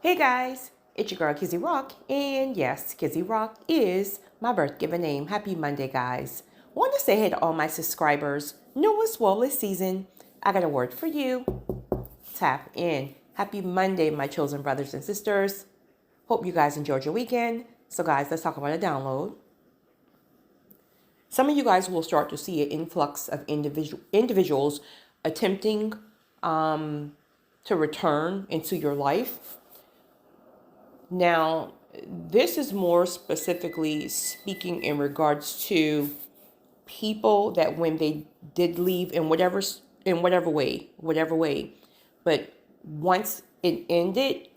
Hey guys, it's your girl Kizzy Rock, and yes, Kizzy Rock is my birth given name. Happy Monday, guys. Want to say hey to all my subscribers. Newest Swolest season. I got a word for you. Tap in. Happy Monday, my chosen brothers and sisters. Hope you guys enjoyed your weekend. So guys, let's talk about a download. Some of you guys will start to see an influx of individuals attempting to return into your life. Now, this is more specifically speaking in regards to people that when they did leave in whatever way, but once it ended,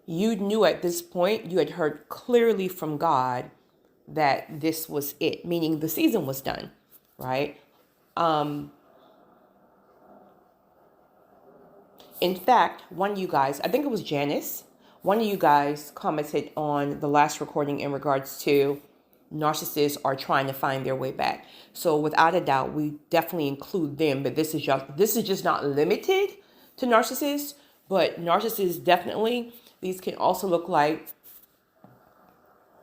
you knew at this point, you had heard clearly from God that this was it, meaning the season was done, right? In fact, one of you guys, I think it was Janice, one of you guys commented on the last recording in regards to narcissists are trying to find their way back. So without a doubt, we definitely include them, but this is just not limited to narcissists, but narcissists definitely, these can also look like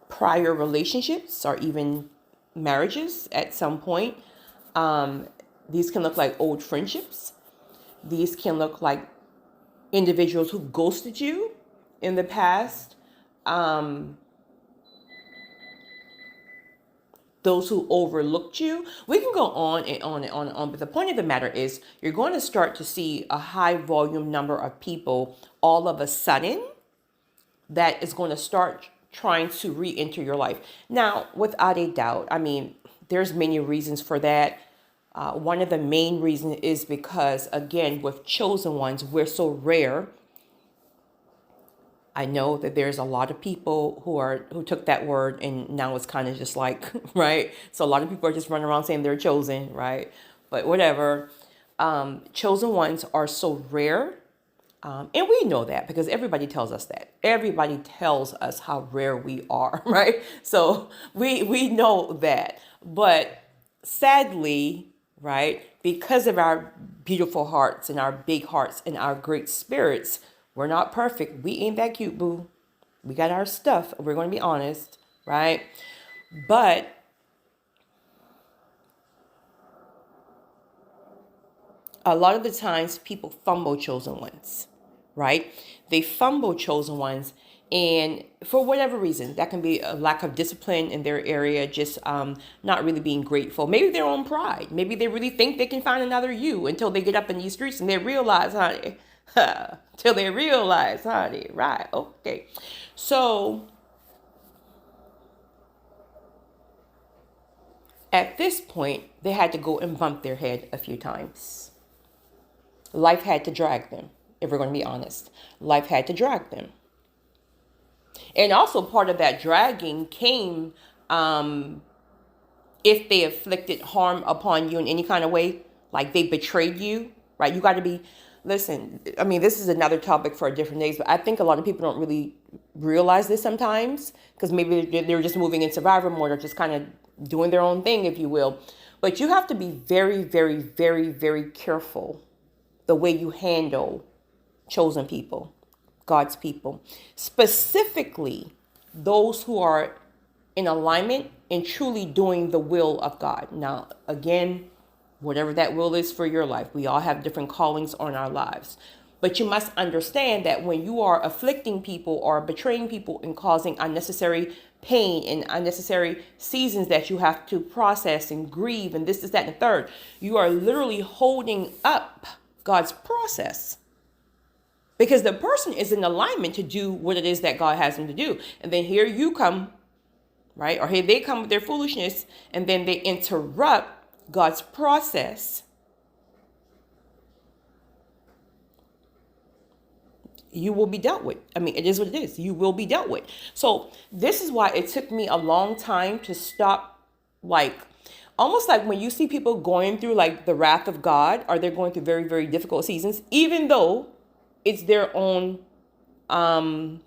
prior relationships or even marriages at some point. These can look like old friendships. These can look like individuals who ghosted you in the past, those who overlooked you. We can go on and on and on and on, but the point of the matter is you're going to start to see a high volume number of people all of a sudden that is going to start trying to re-enter your life. Now, without a doubt, I mean, there's many reasons for that. One of the main reasons is because, again, with chosen ones, we're so rare. I know that there's a lot of people who took that word and now it's kind of just like, right? So a lot of people are just running around saying they're chosen, right? But whatever. Chosen ones are so rare. And we know that because everybody tells us that. Everybody tells us how rare we are, right? So we know that. But sadly, right, because of our beautiful hearts and our big hearts and our great spirits, we're not perfect. We ain't that cute, boo. We got our stuff. We're going to be honest, right? But a lot of the times people fumble chosen ones, right? They fumble chosen ones. And for whatever reason, that can be a lack of discipline in their area, just not really being grateful. Maybe their own pride. Maybe they really think they can find another you until they get up in these streets and they realize, honey, till they realize, honey, right? Okay. So at this point, they had to go and bump their head a few times. Life had to drag them, if we're going to be honest. Life had to drag them. And also part of that dragging came if they inflicted harm upon you in any kind of way, like they betrayed you, right? You got to be, listen, I mean, this is another topic for a different day, but I think a lot of people don't really realize this sometimes because maybe they're just moving in survivor mode or just kind of doing their own thing, if you will. But you have to be very, very, very, very careful the way you handle chosen people, God's people, specifically those who are in alignment and truly doing the will of God. Now, again, whatever that will is for your life, we all have different callings on our lives. But you must understand that when you are afflicting people or betraying people and causing unnecessary pain and unnecessary seasons that you have to process and grieve and this, that, and the third, you are literally holding up God's process. Because the person is in alignment to do what it is that God has them to do. And then here you come, right? Or here they come with their foolishness and then they interrupt God's process. You will be dealt with. I mean, it is what it is. You will be dealt with. So this is why it took me a long time to stop, like, almost like when you see people going through like the wrath of God, or they're going through very, very difficult seasons, even though it's their own fault,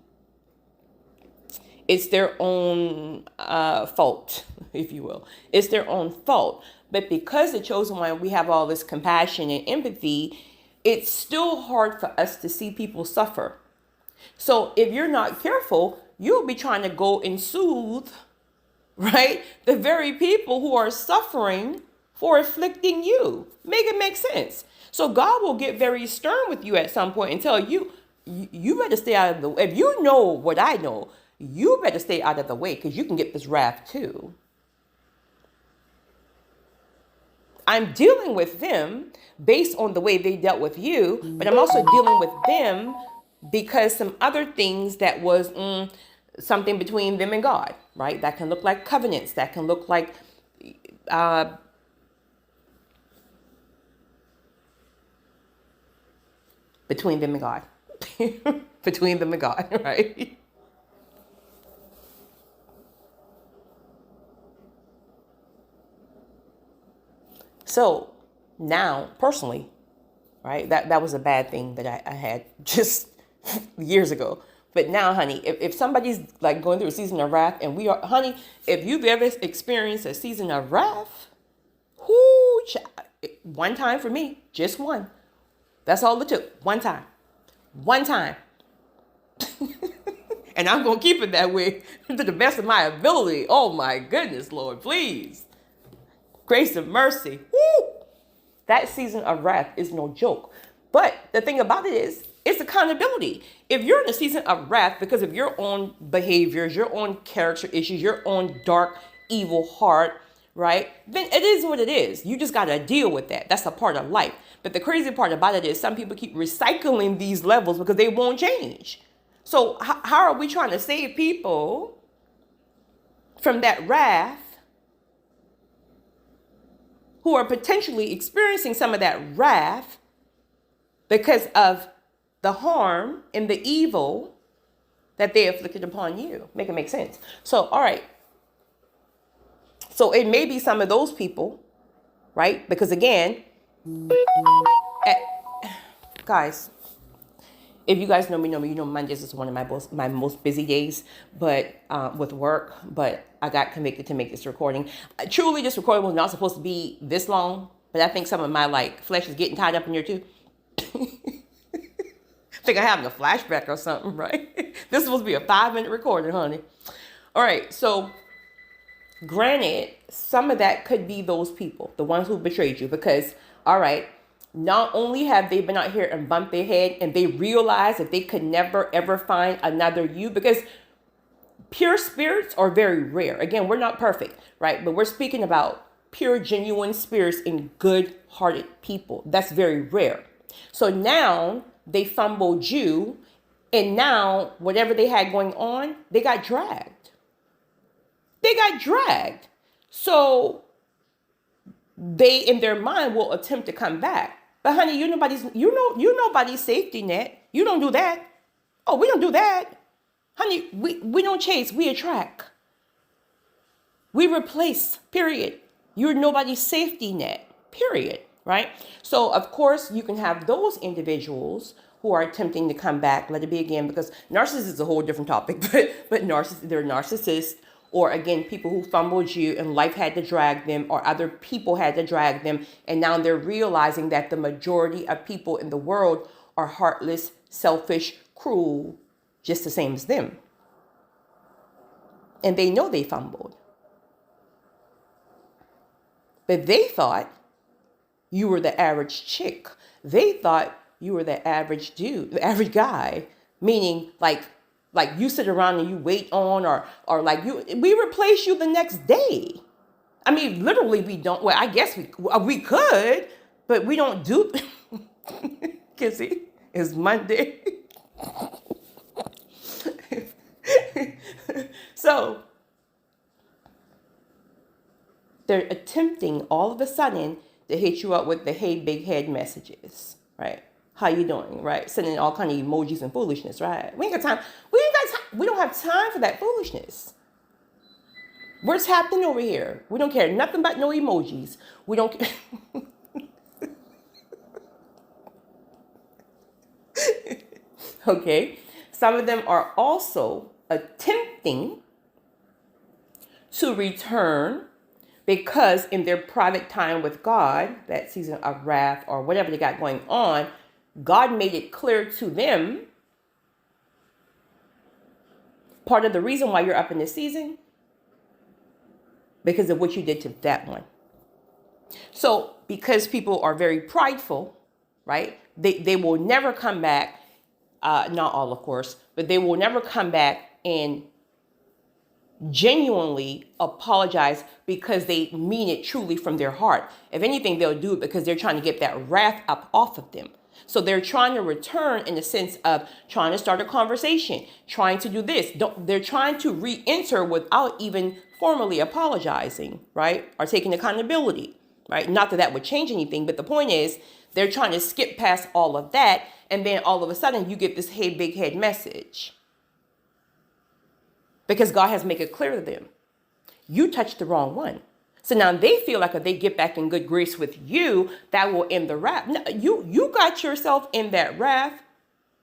if you will. It's their own fault. But because the chosen one, we have all this compassion and empathy, it's still hard for us to see people suffer. So if you're not careful, you'll be trying to go and soothe, right, the very people who are suffering for afflicting you. Make it make sense. So God will get very stern with you at some point and tell you, you better stay out of the way. If you know what I know, you better stay out of the way because you can get this wrath too. I'm dealing with them based on the way they dealt with you, but I'm also dealing with them because some other things that was something between them and God, right? That can look like covenants. That can look like between them and God. Between them and God, right? So now, personally, right, that was a bad thing that I had just years ago. But now, honey, if somebody's like going through a season of wrath, and we are, honey, if you've ever experienced a season of wrath, one time for me, just one. That's all it took. One time. One time. And I'm going to keep it that way to the best of my ability. Oh my goodness, Lord, please. Grace and mercy. Woo! That season of wrath is no joke. But the thing about it is, it's accountability. If you're in a season of wrath because of your own behaviors, your own character issues, your own dark, evil heart, right? Then it is what it is. You just got to deal with that. That's a part of life. But the crazy part about it is some people keep recycling these levels because they won't change. So how are we trying to save people from that wrath who are potentially experiencing some of that wrath because of the harm and the evil that they afflicted upon you? Make it make sense. So, all right. So it may be some of those people, right? Because again, guys, if you guys know me, you know Mondays is one of my most busy days, but with work. But I got convicted to make this recording. Truly, this recording was not supposed to be this long, but I think some of my flesh is getting tied up in here too. I think I'm having a flashback or something, right? This is supposed to be a 5-minute recording, honey. All right, so granted, some of that could be those people, the ones who betrayed you, because, all right, not only have they been out here and bumped their head and they realize that they could never, ever find another you, because pure spirits are very rare. Again, we're not perfect, right? But we're speaking about pure, genuine spirits in good-hearted people. That's very rare. So now they fumbled you, and now whatever they had going on, they got dragged. They got dragged. So they, in their mind, will attempt to come back. But honey, you're nobody's safety net. You don't do that. Oh, we don't do that. Honey, we don't chase, we attract. We replace, period. You're nobody's safety net, period, right? So, of course, you can have those individuals who are attempting to come back, let it be again, because narcissist is a whole different topic, but they're narcissists, or again, people who fumbled you and life had to drag them, or other people had to drag them, and now they're realizing that the majority of people in the world are heartless, selfish, cruel, just the same as them. And they know they fumbled. But they thought you were the average chick. They thought you were the average dude, the average guy, meaning like you sit around and you wait on, or we replace you the next day. I mean, literally we don't, well, I guess we could, but we don't do, because it's Monday. So they're attempting all of a sudden to hit you up with the hey big head messages, right? How you doing, right? Sending all kind of emojis and foolishness, right? We ain't got time. We don't have time for that foolishness. What's happening over here? We don't care nothing about no emojis. We don't care. Okay. Some of them are also attempting to return because in their private time with God, that season of wrath or whatever they got going on, God made it clear to them Part of the reason why you're up in this season, because of what you did to that one. So because people are very prideful, right? They will never come back. Not all, of course, but they will never come back and genuinely apologize because they mean it truly from their heart. If anything, they'll do it because they're trying to get that wrath up off of them. So they're trying to return in the sense of trying to start a conversation, trying to do this. They're trying to re-enter without even formally apologizing, right? Or taking accountability, right? Not that that would change anything, but the point is they're trying to skip past all of that. And then all of a sudden you get this hey, big head message. Because God has made it clear to them, you touched the wrong one. So now they feel like if they get back in good grace with you, that will end the wrath. No, you got yourself in that wrath,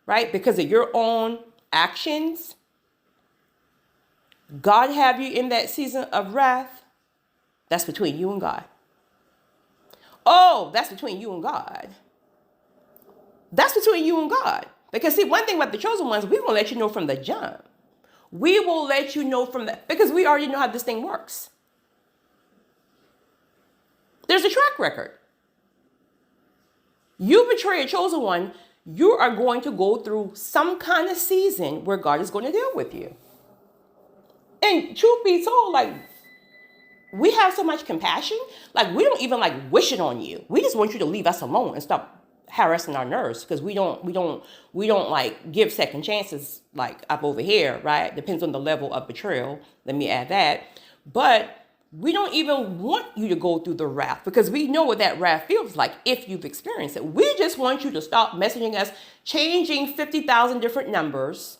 right? Because of your own actions. God have you in that season of wrath. That's between you and God. Oh, that's between you and God. That's between you and God. Because see, one thing about the chosen ones, we will let you know from the jump. We will let you know from that because we already know how this thing works. There's a track record. You betray a chosen one, you are going to go through some kind of season where God is going to deal with you. And truth be told, like, we have so much compassion. Like, we don't even like wish it on you. We just want you to leave us alone and stop harassing our nerves, because we don't like give second chances like up over here, right? Depends on the level of betrayal. Let me add that. But we don't even want you to go through the wrath because we know what that wrath feels like if you've experienced it. We just want you to stop messaging us, changing 50,000 different numbers.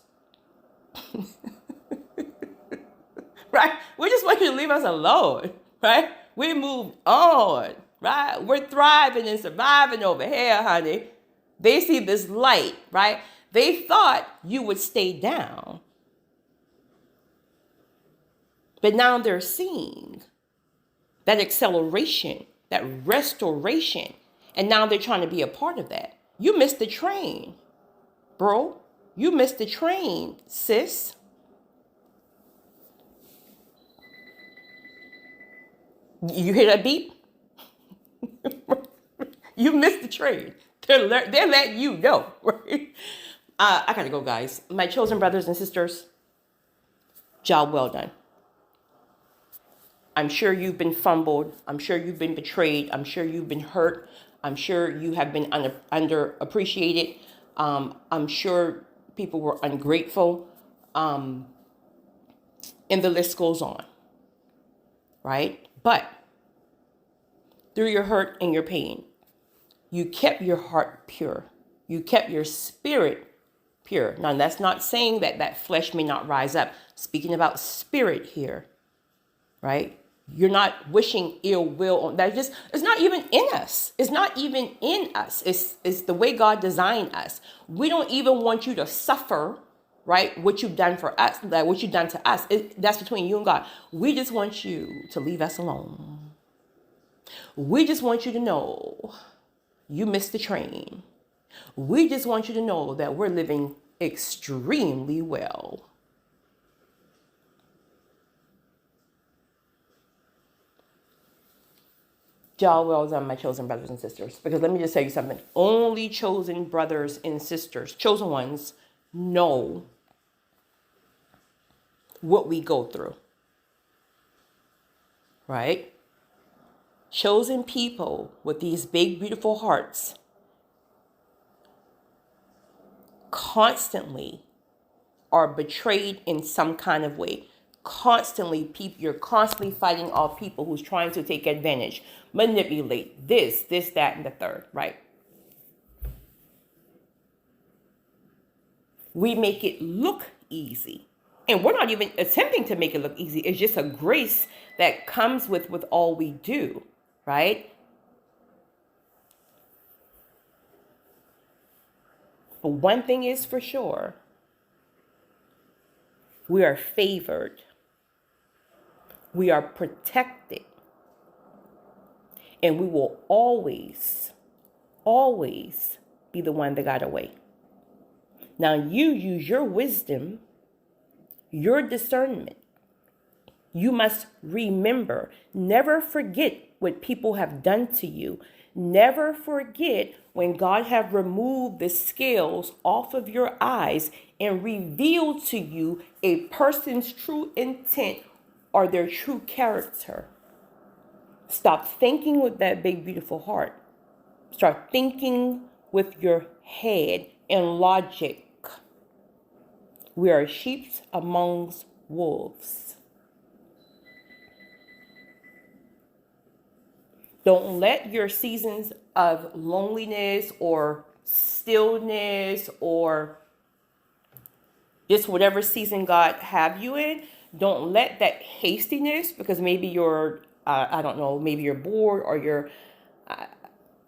Right? We just want you to leave us alone, right? We move on, right? We're thriving and surviving over here, honey. They see this light, right? They thought you would stay down. But now they're seeing that acceleration, that restoration. And now they're trying to be a part of that. You missed the train, bro. You missed the train, sis. You hear that beep? You missed the train. They're letting you know, right? I gotta go, guys. My chosen brothers and sisters, job well done. I'm sure you've been fumbled. I'm sure you've been betrayed. I'm sure you've been hurt. I'm sure you have been underappreciated. I'm sure people were ungrateful. And the list goes on, right? But through your hurt and your pain, you kept your heart pure. You kept your spirit pure. Now, that's not saying that that flesh may not rise up. Speaking about spirit here, right? You're not wishing ill will on that. It's not even in us. It's not even in us. It's the way God designed us. We don't even want you to suffer, right? What you've done for us, like what you've done to us. That's between you and God. We just want you to leave us alone. We just want you to know you missed the train. We just want you to know that we're living extremely well. Y'all well done, my chosen brothers and sisters. Because let me just tell you something. Only chosen brothers and sisters, chosen ones, know what we go through. Right? Chosen people with these big, beautiful hearts constantly are betrayed in some kind of way. You're constantly fighting off people who's trying to take advantage, manipulate this, that, and the third, right? We make it look easy. And we're not even attempting to make it look easy. It's just a grace that comes with all we do, right? But one thing is for sure, we are favored. We are protected. And we will always, always be the one that got away. Now you use your wisdom, your discernment. You must remember, never forget what people have done to you. Never forget when God have removed the scales off of your eyes and revealed to you a person's true intent or their true character. Stop thinking with that big, beautiful heart. Start thinking with your head and logic. We are sheep amongst wolves. Don't let your seasons of loneliness or stillness or just whatever season God have you in, don't let that hastiness, because maybe you're, I don't know, maybe you're bored or you're,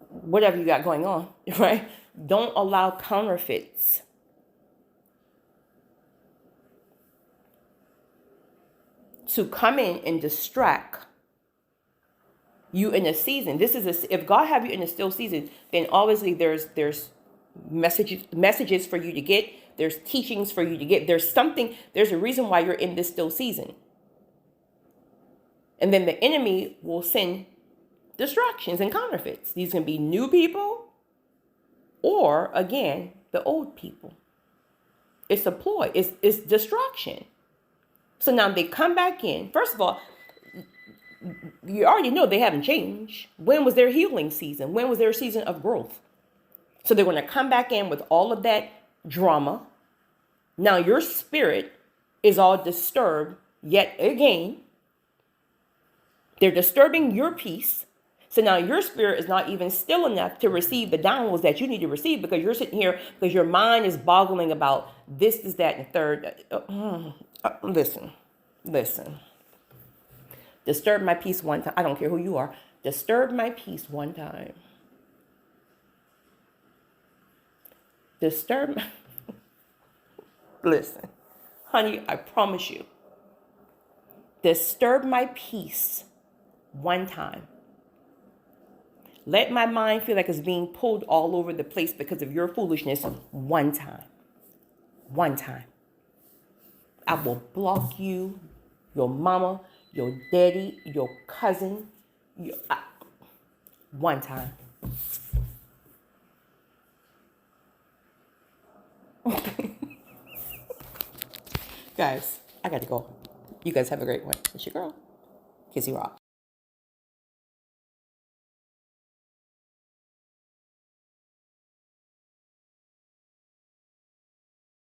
whatever you got going on, right? Don't allow counterfeits to come in and distract you in a season. This is if God have you in a still season, then obviously there's messages for you to get. There's teachings for you to get. There's a reason why you're in this still season. And then the enemy will send distractions and counterfeits. These can be new people or, again, the old people. It's a ploy. It's distraction. So now they come back in. First of all, you already know they haven't changed. When was their healing season? When was their season of growth? So they're going to come back in with all of that drama. Now your spirit is all disturbed yet again. They're disturbing your peace. So now your spirit is not even still enough to receive the downloads that you need to receive, because you're sitting here because your mind is boggling about this, that, and third. Listen. Disturb my peace one time. I don't care who you are. Disturb my peace one time. Listen, honey, I promise you. Disturb my peace one time. Let my mind feel like it's being pulled all over the place because of your foolishness one time. One time. I will block you, your mama, your daddy, your cousin, one time. Guys, I got to go. You guys have a great one. It's your girl, Kizzy Rock.